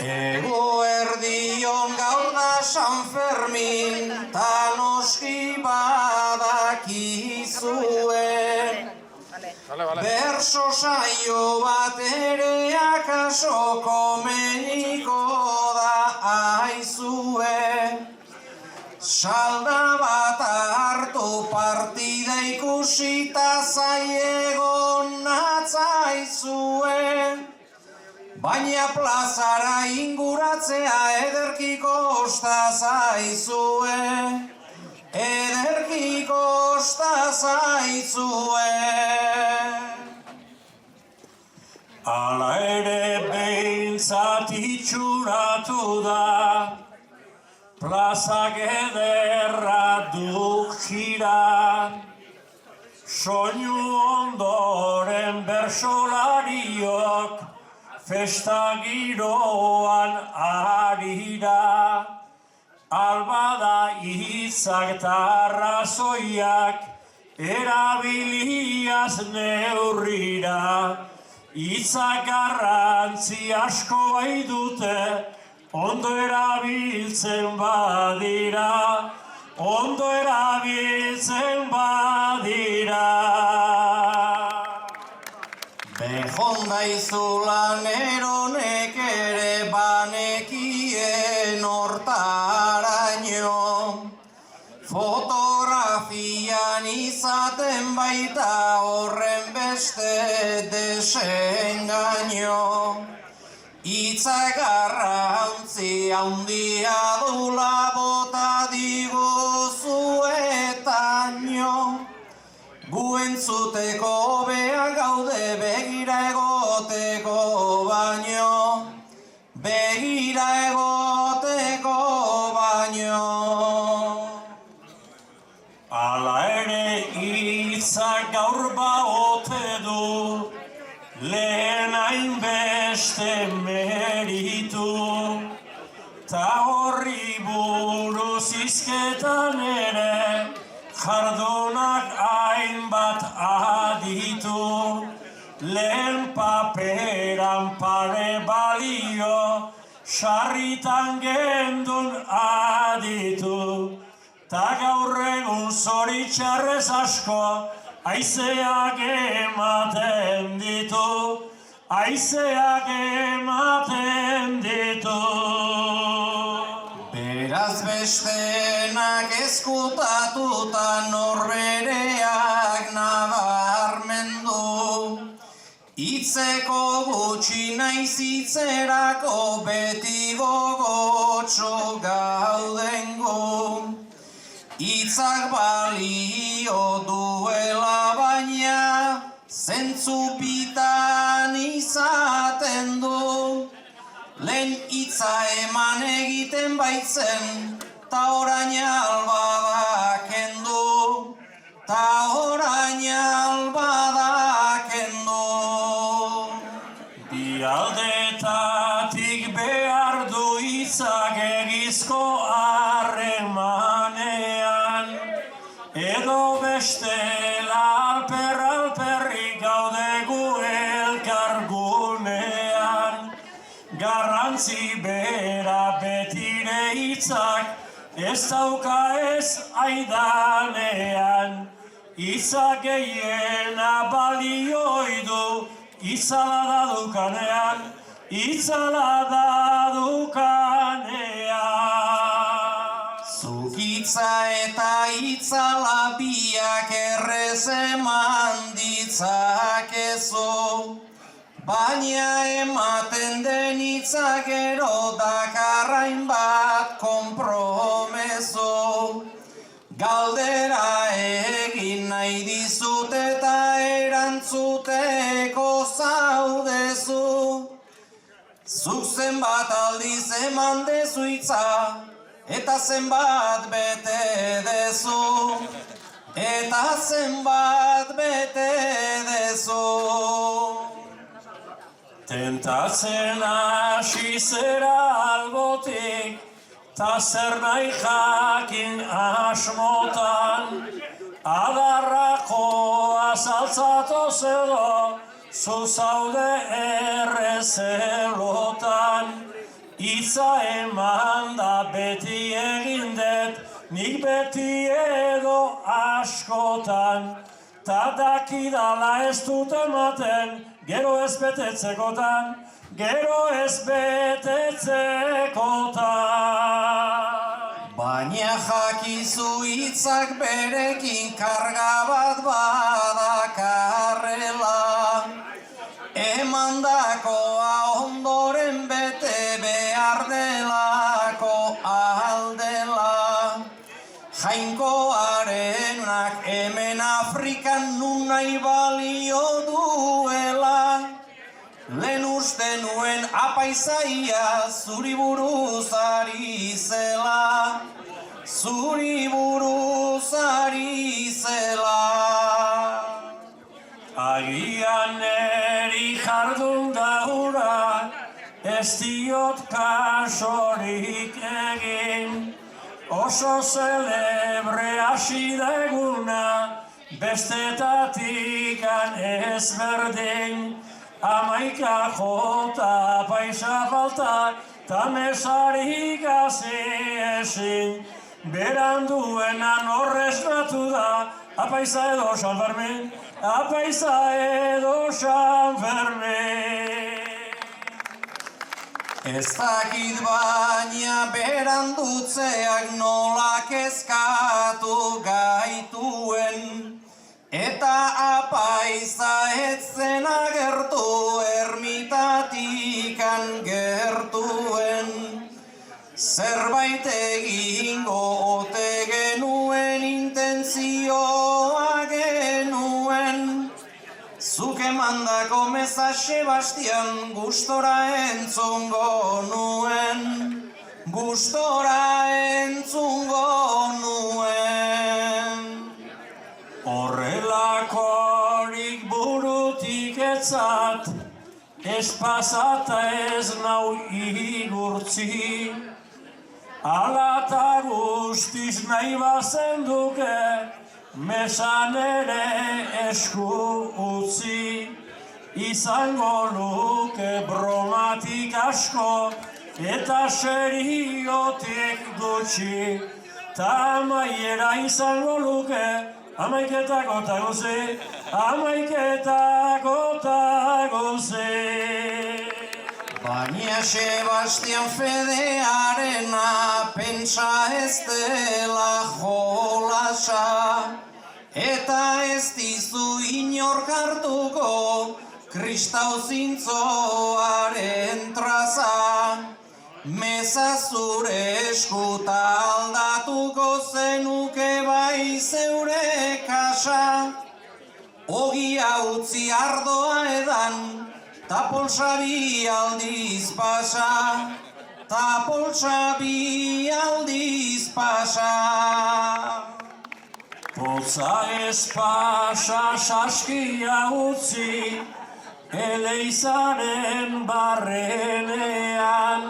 Eguerdion gaur da San Fermin, ta noski badakizue. Berso saio bat ere akaso komeniko da aizue. Salda bat hartu partida ikusita zaiegon natzaizue. Baina plazara inguratzea ederki kosta zaizue. Ederki kosta zaizue. Hala ere behintzat itxuratu da, plazak ederra duk jira. Soinu ondoren bersolariok festa giroan arira. Albada hitzak eta arrazoiak erabiliaz neurrira. Hitzak garrantzi asko bai dute, ondo erabiltzen badira. Ondo erabiltzen badira. Behonda izulan eronek ere banekien hortaraino. Fotografian izaten baita horren beste desengaino. Hitzak garrantzi handia dula bota diguzuetaino. Gu entzuteko beak gaude begira egoteko baino. Begira egoteko baino. Hala ere hitzak gaur baote du, lehen hainbeste meritu. Ta horri buruz hizketan ere, jardunak hainbat aditu. Lehen paperan pare balio, sarritan gendun aditu. Ta gaur egun zoritxarrez asko, haizeak ematen ditu. Haizeak ematen ditu. Beraz bestenak ezkutatuta norbereak nabarmendu. Hitzeko gutxi naiz hitzerako beti gogotxo gaudengo. Hitzak balio duela baina zentzu bitan izaten du. Lehen hitza eman egiten baitzen, ta orain albada kendu. Ta orain albada kendu. Bi aldetatik behar du hitzak egizko harremanean. Edo bestela alperrik gaude gu elkargunean. Garrantzi bera betire hitzak ez dauka ez aidanean. Hitzak gehiena balioi du, itzala da dukanean. Itzala da dukanean. Zuk hitza eta itzala biak errez eman ditzakezu. Baina ematen den hitzak gero dakarrain bat konpromezu. Galdera egin nahi dizut eta erantzut eguteko zaudezu, zuk zenbat aldiz eman dezu hitza, eta zenbat bete dezu, eta zenbat bete dezu. Tentatzen hasi zera albotik, ta zer nahi jakin asmotan, adarrako azaltzatoz edo, zu zaude errezelotan. Itza eman da beti egin dut, nik beti edo askotan, ta dakidala ez dut ematen, gero ez betetzekotan, gero ez betetzekotan. Baina jakizu hitzak berekin karga bat badakarrela, emandakoa ondoren bete behar delako aldela. Jainkoarenak hemen Afrikan nun nahi balio duela, lehen uste nuen apaisaia zuri buruz ari zela, zuri buruz ari zela. Agian eri jardun da hura, ez diot kasorik egin, oso celebre hasi da eguna, bestetatik ezberdin. Amaika jota paisa falta, ta mesarik hasi ezin. Beranduenan horrez natu da, apaiza edo San Fermin, apaiza edo San Fermin. Ez dakit baina berandutzeak nola kezkatu gaituen, eta apaiza etzen agertu ermitatikan gertuen. Zerbait egingo ote genuen, intentzioa genuen, zuk emandako meza Sebastian gustora entzungo nuen, gustora entzungo nuen. Horrelakorik burutik etzat, ez pasata ez nau igurtzi, ala ta guztiz nahi bazen duke, mesan ere esku utzi. Izango luke bromatik asko, eta seriotik gutxi, ta amaiera izango luke, amaiketako ta goze, amaiketako ta goze. Baina Sebastian fedearena pentsa ez dela jolasa, eta ez dizu inork hartuko kristau zintzoaren traza. Meza zure eskuta aldatuko zenuke bai zeure kasa, ogia utzi ardoa edan, ta poltsa bi aldiz pasa, ta poltsa bi aldiz pasa. Poltsa ez pasa saskia utzi, eleizaren barrenean,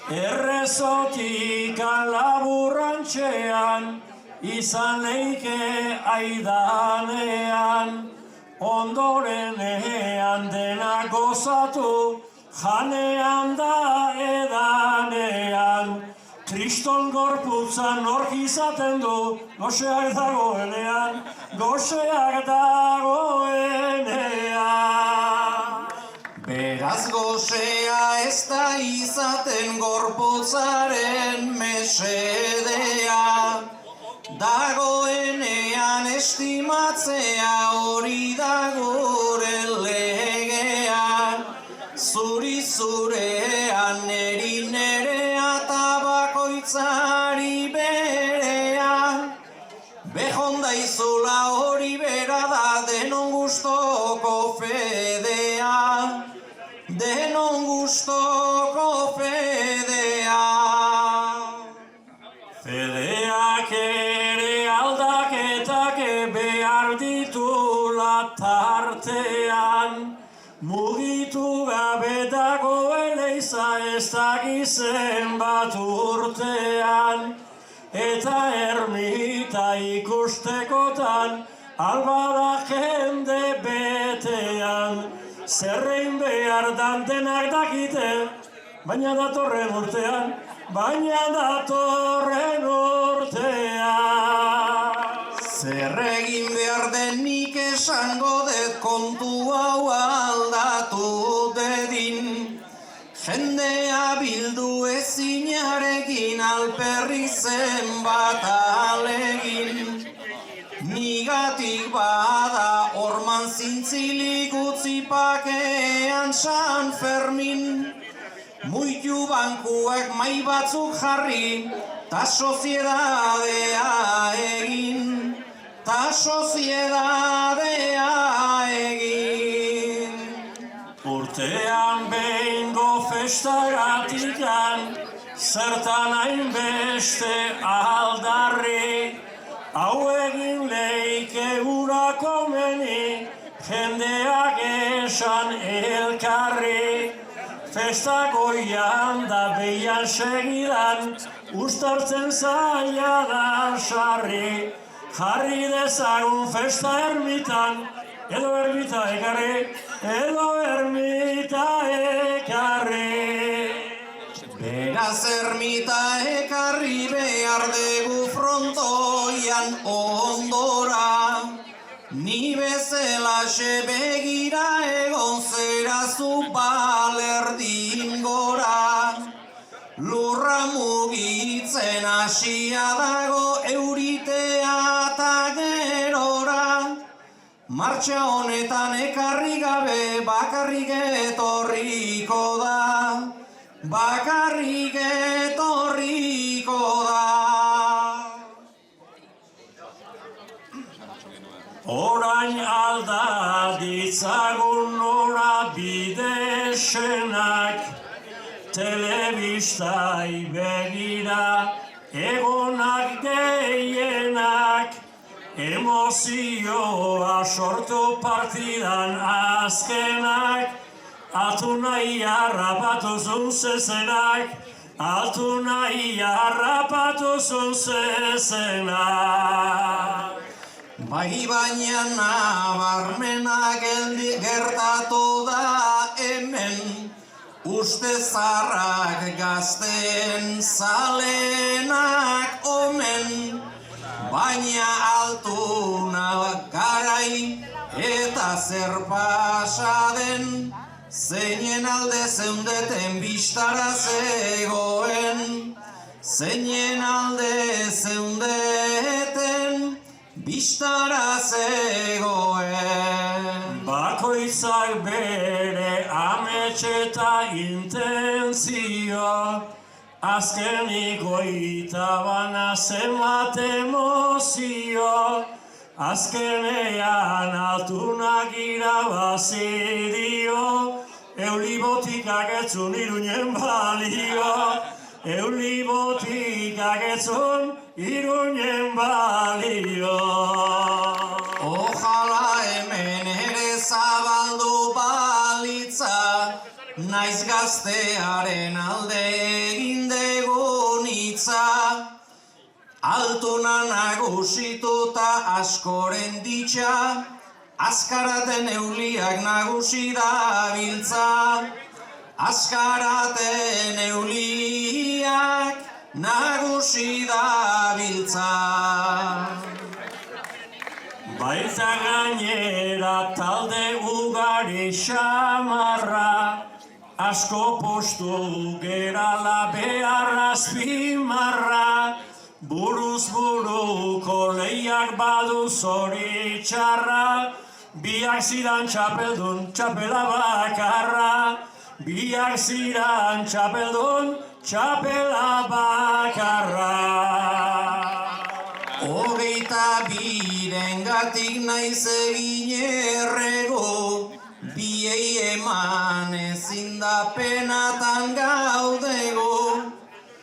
errezotikan laburrantxean, izan leike aidanean, ondorenean dena gozatu, janean da edanean. Kriston gorputza nork izaten du, goseak dagoenean, goseak dagoenean. Beraz gozea ez da izaten gorputzaren mesedea, dagoenean estimatzea hori da gure legea. Zuri zurean neri nerea ta bakoitzari berea, behonda izula hori bera da denon gustoko fedea, denon gustoko fedea. Fedeak ere aldaketak behar ditula tartean, mugitu gabe dagoen eiza ez dakizen bat urtean, eta ermita ikustekotan albada jende betean, zerrein behar dan denak dakite, baina datorren urtean. Zer egin behar den nik esango dut kontu hau aldatu dedin. Jendea bildu ezinarekin alperri zenbat alegin. Nigatik bada orman zintzilik utzi pakean San Fermin. Muitu bankuak mai batzuk jarri, ta soziedadea egin, Urtean behingo festagatikan, zertan hainbeste aldarri, hau egin leike ura komeni, jendeak esan elkarri. Festa goian da behian segidan, ustartzen zaila da sarri. Jarri dezagun festa ermitan, edo ermita ekarri, Beraz ermita ekarri behar dugu frontoian ondora. Ni bezalaxe begira egon zera zu balerdin gora. Lurra mugitzen hasia dago euritea eta gerora. Martxa honetan ekarri gabe bakarrik etorriko da. Bakarrik etorriko da. Orain alda ditzagun nora bidesenak, telebistai begira egonak gehienak, emozioa sortu partidan azkenak, altu nahi harrapatu zun zezenak, altu nahi harrapatu zun zezenak. Bai baina nabarmena gertatu da hemen, uste zarrak gazten zalenak omen, baina altuna garai eta zer pasaden, zeinen alde zeundeten bistara zegoen, zeinen alde zeundeten bistara zegoen. Bakoitzak bere amets eta intentzio, azkenik goita bana zenbat emozio, azkenean altunak irabazi dio, eulibotikak etzun Iruñen balio, eulibotikak etzun Iruñen balio. Ojala hemen ere zabaldu balitza, naiz gaztearen alde egin degun hitza. Altuna nagusituta askoren ditxa, azkaraten euliak nagusi dabiltza. Azkaraten euliak nagusi dabiltza. Baita gainera talde ugari xamarra, asko postu gerala beharra azpimarra, buruz buruko lehiak badu zoritxarra, biak zidan txapeldun txapela bakarra, biak zidan txapeldun txapela bakarra. Hogeita birengatik naiz egin errego, eman ezin da penatan gaudegu,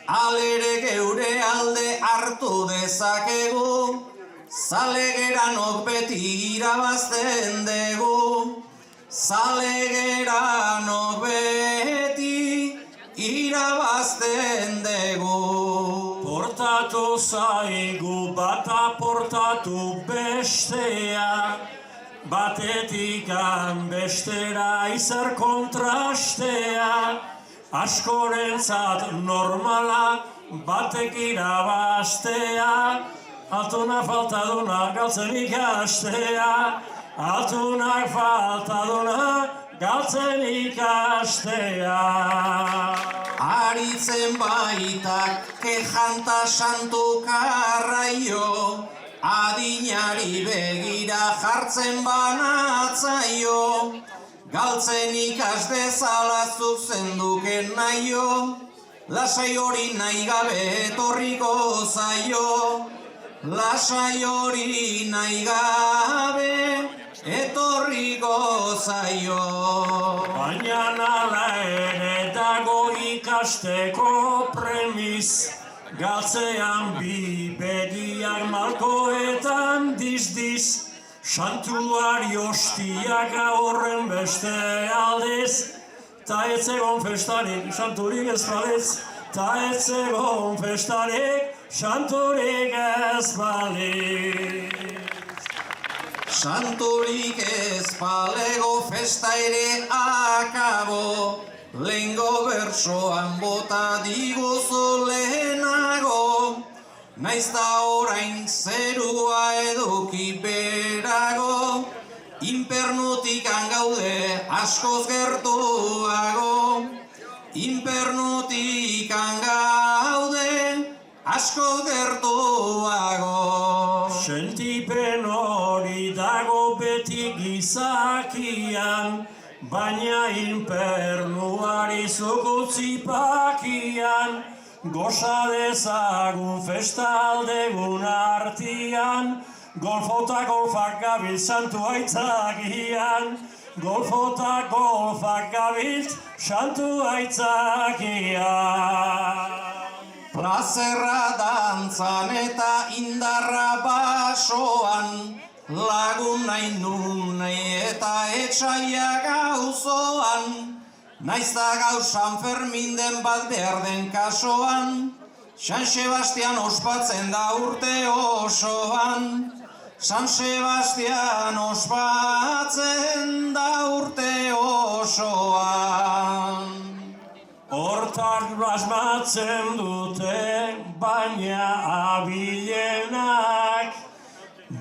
alere geure alde hartu dezakegu, zalegeranok beti irabazten dugu, zalegeranok beti irabazten dugu. Portatu zaigu bata portatu bestea, batetikan bestera izar kontrastea, askorentzat normala batek irabaztea, atunak falta duna galtzen ikastea, atunak falta duna galtzen ikastea. Aritzen baitak kejanta santu karraio, adinari begira jartzen banatzaio, galtzen ikas dezala zuzenduken naio, lasai hori nahi gabe etorriko zaio, lasai hori nahi gabe etorriko zaio. Baina nala ere dago ikasteko premiz, galtzean bi begiak malkoetan diz-diz, santuari hostiak horren beste aldiz, ta etzegon festarik santurik ez balitz, ta etzegon festarik santurik ez balitz. Santurik ez balego festa ere akabo, lehengo bersoan bota diguzu lehenago, naizta orain zerua eduki berago, inpernutikan gaude askoz gertuago, inpernutikan gaude askoz gertuago. Sentipen hori dago beti gizakian, baina inpernuari zukutzi pakian, goza dezagun festa aldegun artian, golfota golfak gabil santu aitzakian, golfota golfak gabil santu aitzakian. Plazerra dantzan eta indarra basoan, lagun nahi nun nahi eta etxaia gauzoan, naizta gau San Fermin den bat behar den kasoan, San Sebastian ospatzen da urte osoan, San Sebastian ospatzen da urte osoan. Hortak asmatzen dute, baina abilenak,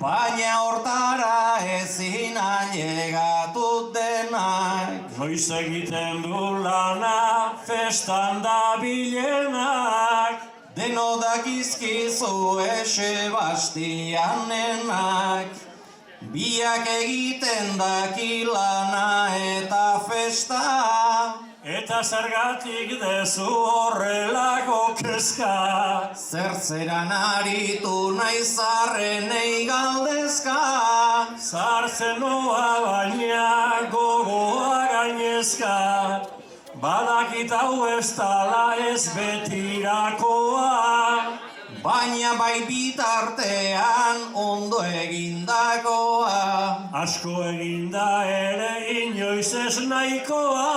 baina hortara ezin ailegatu denak. Noiz egiten du lana, festan da bilenak, Deno dakizkizu Sebastianenak, biak egiten daki lana eta festa, eta zergatik dezu horrelako kezka. zertzeran aritu nahi zarrenei galdezka, Zartzen noa baina gogoa gainezka, badakit hau ez dala ez betirakoa, baina bai bitartean ondo egindakoa. asko eginda ere inoiz ez nahikoa.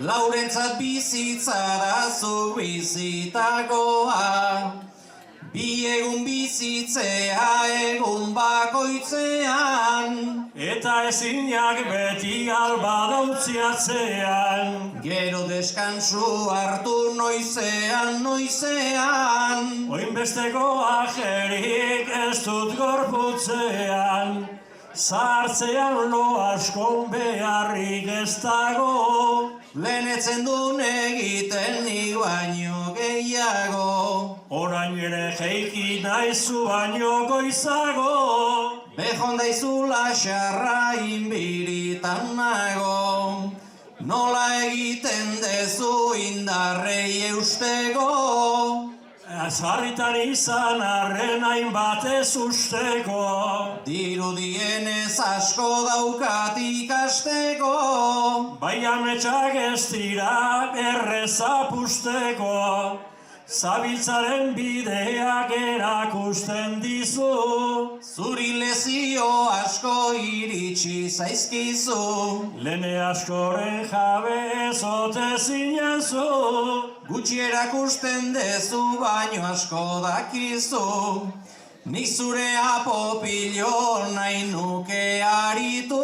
Laurentzat bizitza da zu bizitakoa, bi egun bizitzea egun bakoitzean, Eta ezinak beti alba dautziatzean, gero deskansu hartu noizean, noizean. oinbesteko ajerik ez dut gorputzean, zartzean lo askon beharrik ez dago, Lehenetzen duen egiten nik baino gehiago, orain ere jeiki naizu baino goizago. behon daizula xarra inbiritan nago, nola egiten dezu indarrei eustego. Sarritan izan arren hainbat ez usteko, dirudienez asko daukat ikasteko, bai ametsak ez dira errez apusteko, zabiltzaren bideak erakusten dizu, zuri lezio asko iritsi zaizkizu, lene askoren jabe ezote zinen zu, gutxi erakusten dezu baino asko dakizu, nik zure apopilo nahi nuke aritu,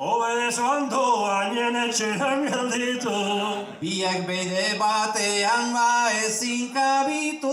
hobedezo andoainen etxean gelditu, biak bide batean ba ezin kabitu,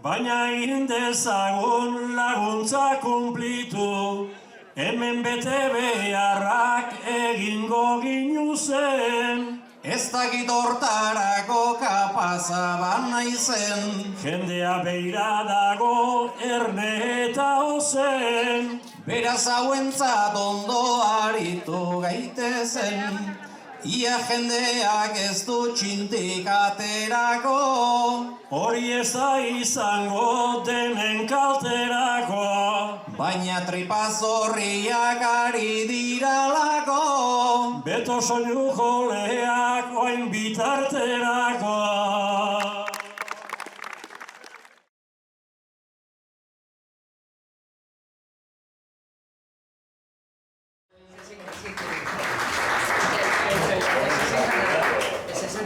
baina egin dezagun laguntza kumplitu, hemen bete beharrak egingo ginuzen. ez dakit hortarako kapaza banaizen, Jendea beira dago erne eta ozen, beraz hauentzat ondo aritu gaitezen, ia jendeak ez du txintik aterako, hori ez da izango denen kalterako, baina tripazorriak ari diralako, beto soinu joleak oain bitarterako.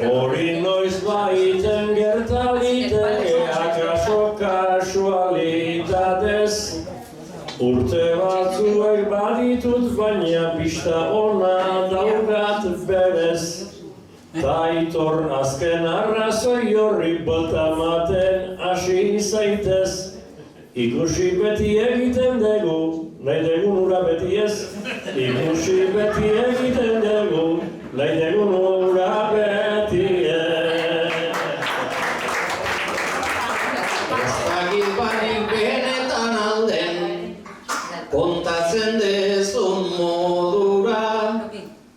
Hori noiz baiten gerta liteke, akaso kasualitatez, urte batzuek baditut baina pista ona daukat berez. Taitor azken arrazoi horri botamaten hasi zaitez, ikusi beti egiten dugu, nahi degun ura beti ez, ikusi beti egiten dugu, nahi degun ura beti ez. ez dakit banik benetan alden, kontatzen dezun modura,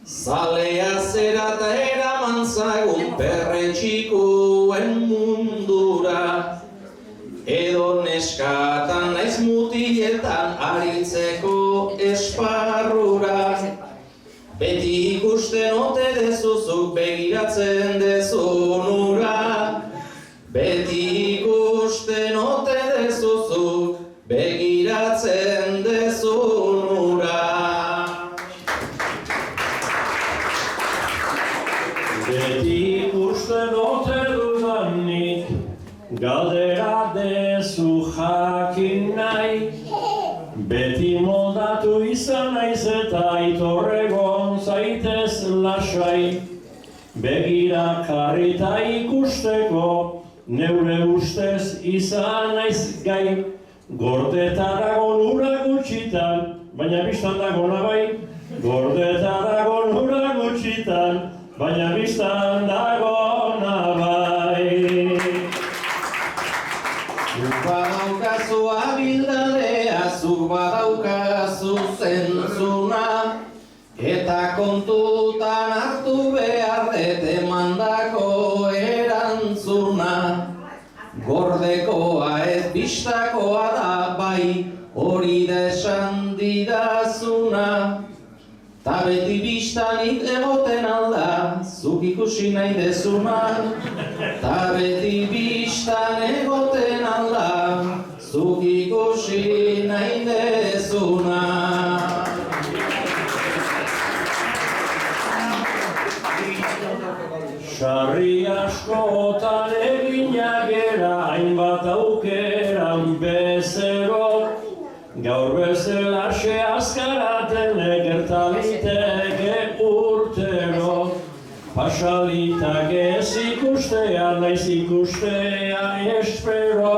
zalea zera eta eraman zagun perretxikuen mundura, edo neskatan naiz mutiletan aritzeko esparrura, beti ikusten ote dezuzuk begiratzen dezunura, beti ikusten ote dezuzuk begiratzen dezunura. Beti ikusten ote dudanik, galdera dezu jakin nahi, beti moldatu izan naiz eta itorregon zaitez lasai, begira karrita ikusteko, neure ustez izan naiz gai, gordetarago ura gutxitan, baina bistan dago nabai, gordetarago ura gutxitan, baina bistan dago nabai. Zuk badaukazu abildadea, zuk badaukazu zentzuna, eta kontutan hartu behar dut emandako erantzuna. Gordekoa ez bistakoa da bai, hori da esan didazuna. Ta beti bistanik egoten alda, zuk ikusi nahi dezunan. Ta beti bistan egoten alda, zuk ikusi nahi dezunan. Sarri askotan eginak gera, hainbat aukeran bezero, gaur bezalaxe azkaraten gertaliteke urtero. Pasalitak ez ikustea, naiz ikustea espero,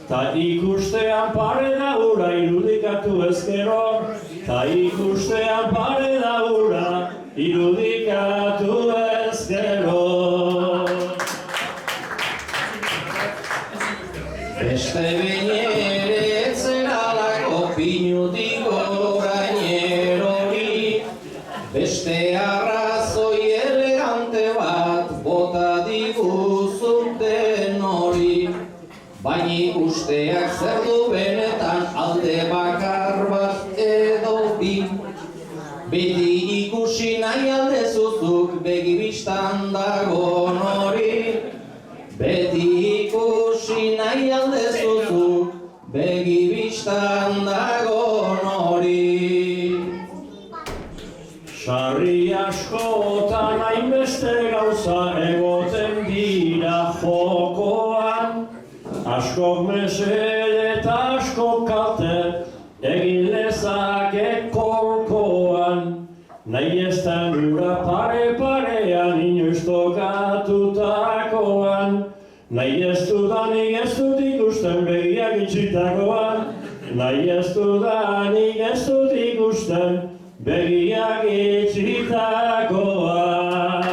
ta ikustean pare da ura irudikatu ezkero, ta ikustean pare da ura irudikatu ezkero. Beste behin ere etzeralako pinutik orainero-gi, beste arrazoi elegante bat bota diguzuten hori. nahi aldezuzuk begibistan dagon hori. Beti ikusi nahi aldezuzuk begibistan dagon hori. Sarri askotan hainbeste gauza egoten dira jokoan, askok mesede eta askok kalte egin lezake kolkoan. Nahi ez da nura pare-parean inoiz tokatutakoan. Nahi ez dudanik ez dut ikusten begiak itxitakoan. Nahi ez dudanik ez dut ikusten begiak itxitakoan.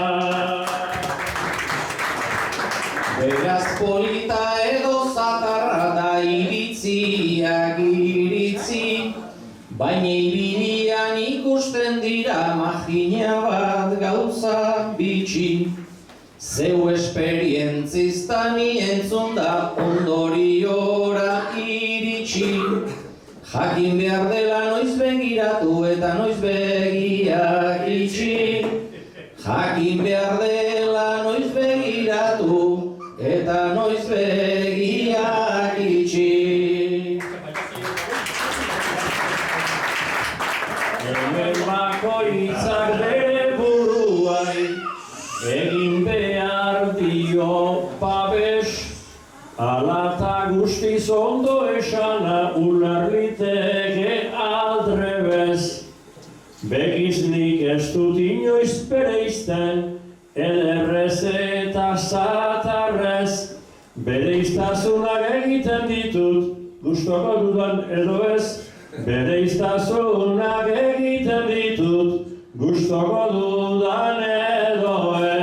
Beraz polita edo zatarra da iritziak iritzi, baina ibilian ikusten dira magina bat gauza bitxi. Zeu esperientzista ni entzun da ondoriora iritsi. Jakin behar dela noiz begiratu eta noiz begiak itxi. Jakin behar dela noiz begiratu eta noiz begiak itxi. Hemen bakoitzak bere buruai egin behar dio babes, ala ta guztiz ondo esana uler liteke aldrebez. Begiznik ez dut inoiz bereizten, ederrez eta zatarrez. Bereiztasunak egiten ditut, gustoko dudan edo ez. Bereiztasunak egiten ditut, gustoko dudan edo ez.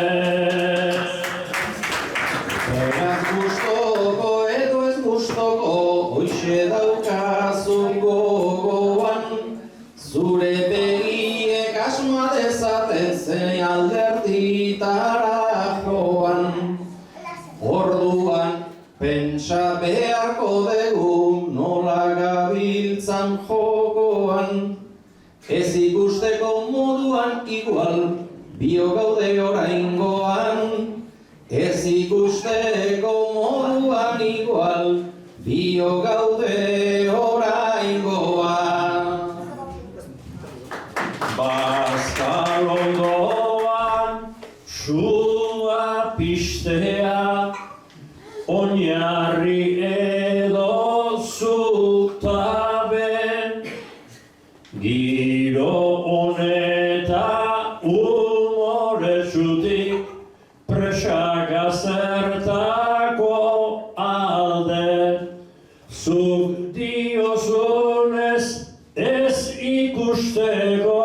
Beraz gustoko edo ez gustoko, hoixe daukazu gogoan. Zure begiek asma dezaten zen alderditara joan. Orduan, pentsa beharko dugu nola gabiltzan jokoan. Ez ikusteko moduan igual, bio gaude oraingoan. Ez ikusteko moduan igual, bio gaude oraingoan. Bazkalondoan sua pistea, oinarri edo zutaben. Giro honeta umoretsutik presaka zertako alde. Zuk diozunez ez ikusteko,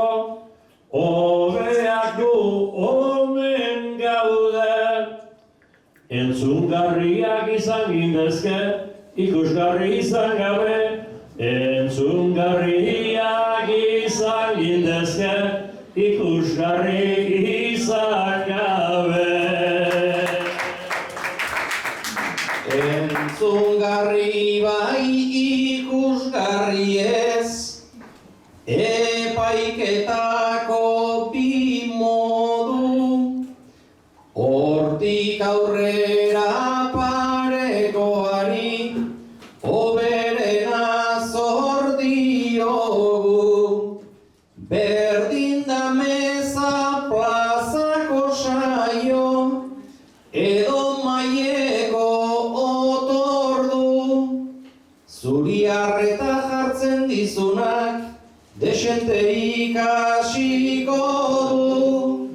hobeak du omen gaude. Entzungarriak izan gindezke, ikusgarri izan gabe. Entzungarriak izan gindezke, ikusgarri izan gabe. Entzungarri bai ikusgarri ez, epaiketako bi modu. Hortik aurrera parekoari, hoberena zor diogu. Berdin da meza plazako saio, edo maieko otordu. Zuri arreta jartzen dizunak, desente ikasiko du.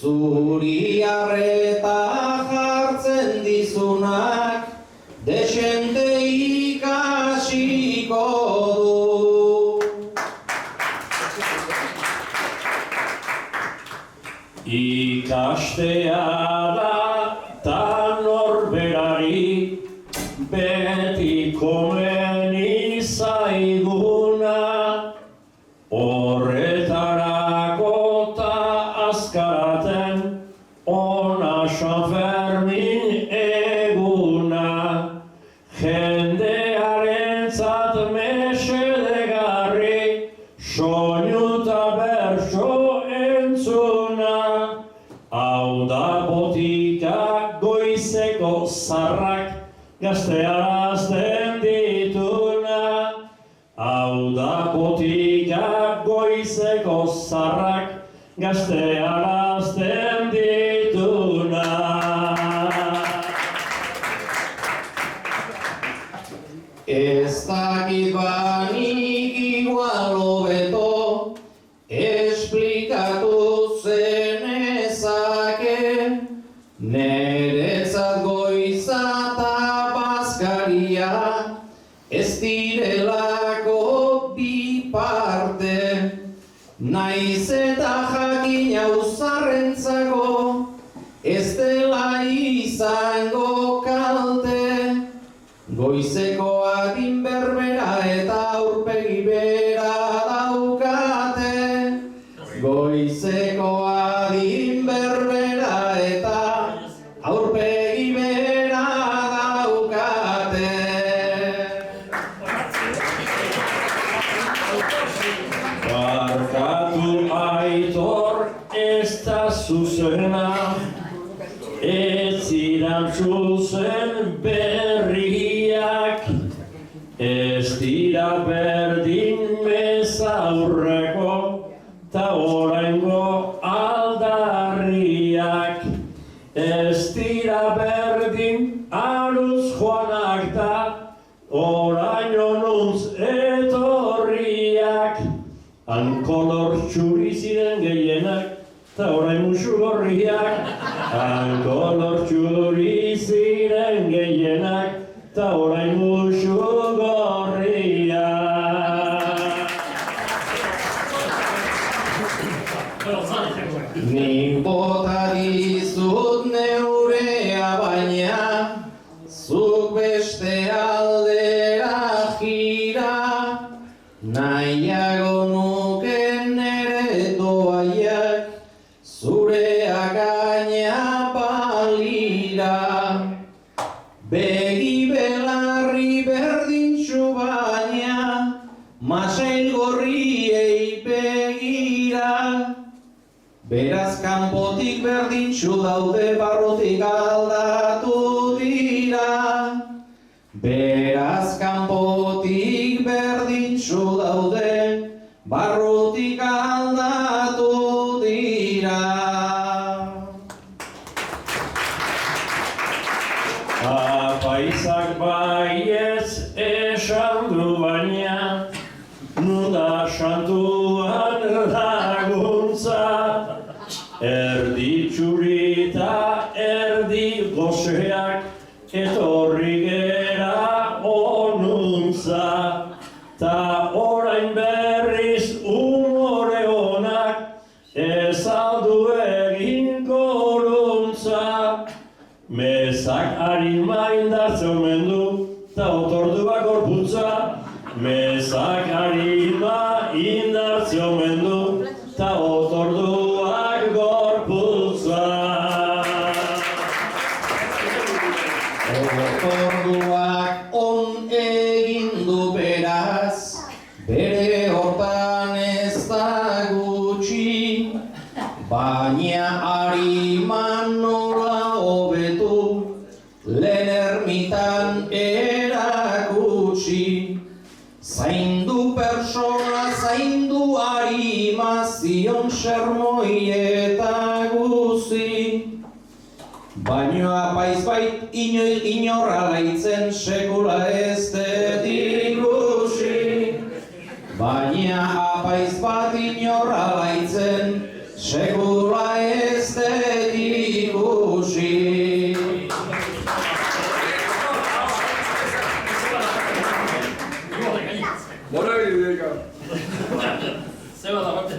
Zuri arreta jartzen dizunak, desente ikasiko du. Ikastea da ta norberari, beti komeni zaiguna. Horretarako ta azkaraten ona San Fermin eguna. Jendearentzat mesedegarri, soinu ta bertso entzun. gaztearazten dituna. Hau da botika goizeko zarrak, gaztearazten dituna. Ez dakit banik igual hobeto, esplikatu zenezake, neretzat goiza eta bazkaria, ez direlako bi parte, naiz eta jakina uzarrentzako, ez dela izango kalte. Goizeko adin berbera eta aurpegi bera daukate. Goizeko adin berbera eta aurpegi bera daukate. Barkatu Aitor ez da zuzena, ez zidan zuzen berriak, ez dira berdin mezaurreko ta oraingo aldarriak, ez dira berdin aruz joanak ta oraino nuntz etorriak, han kolor txuri ziren gehienak ta orain musu gorriak, han kolor txuri ziren gehienak ta orain musu gorriak. Nik bota dizut neurea baina, zuk beste aldera jira, nahiago nuke nere toaiak, zureak gaina balira. Begi belarri berdintxu baina, masail gorriei begira. Beraz kanpotik berdintxu daude, barrutik aldatu dira. Beraz kanpotik berdintxu daude, barrutik aldatu dira. Apaizak baiez esan du baina, nuda santuan laguntza, erdi txuri eta erdi goseak, etorri gera onuntza, ta orain berriz umore onak, ez aldu egin koruntza. Mezak harima indartzen omen du, ta otorduak gorputza. Mezak harima indartzen omen du, ta otorduak gorputza. Otorduak on egin du beraz, bere hortan ez da gutxi, baina hariman nola hobetu, lehen ermitan erakutsi. Zaindu persona, zaindu harima, zion sermoi eta guzi. Baino apaiz bait inorra laitzen sekula ez dut ikusi. Baina apaiz bat inorra laitzen sekula ez dut ikusi.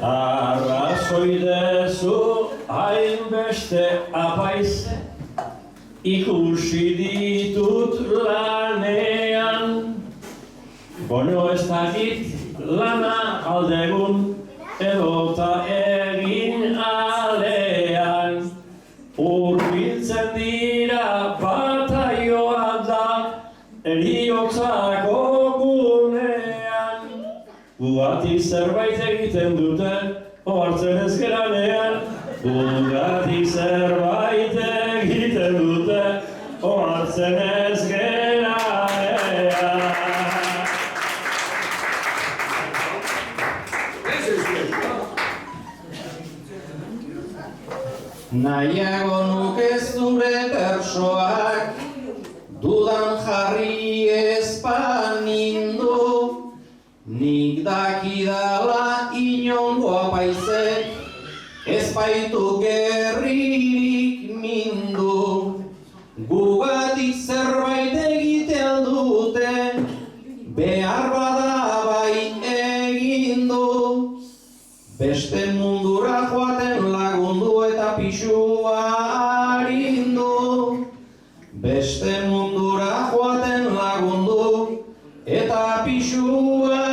Arrazoi dezu hainbeste apaiz, ikusi ditut lanean. Bono ez dakit lana aldegun, edota egin alean. Urbiltzen dira bataioa da, eriotzako gunean. Gugatik zerbait egiten dute, ohartzen ez geranean. Gugatik zerbait egiten dute, ohartzen ez geranean. Nahiago nuke zure bersoak dudan jarri ezpanindu, nik dakidala inongo apaizek ez baitu gerririk mindu. Gugatik zerbait egite aldute, behar bada bai egin du. Beste mundura joaten lagundu eta pisua arindu. Beste mundura joaten lagundu eta pisua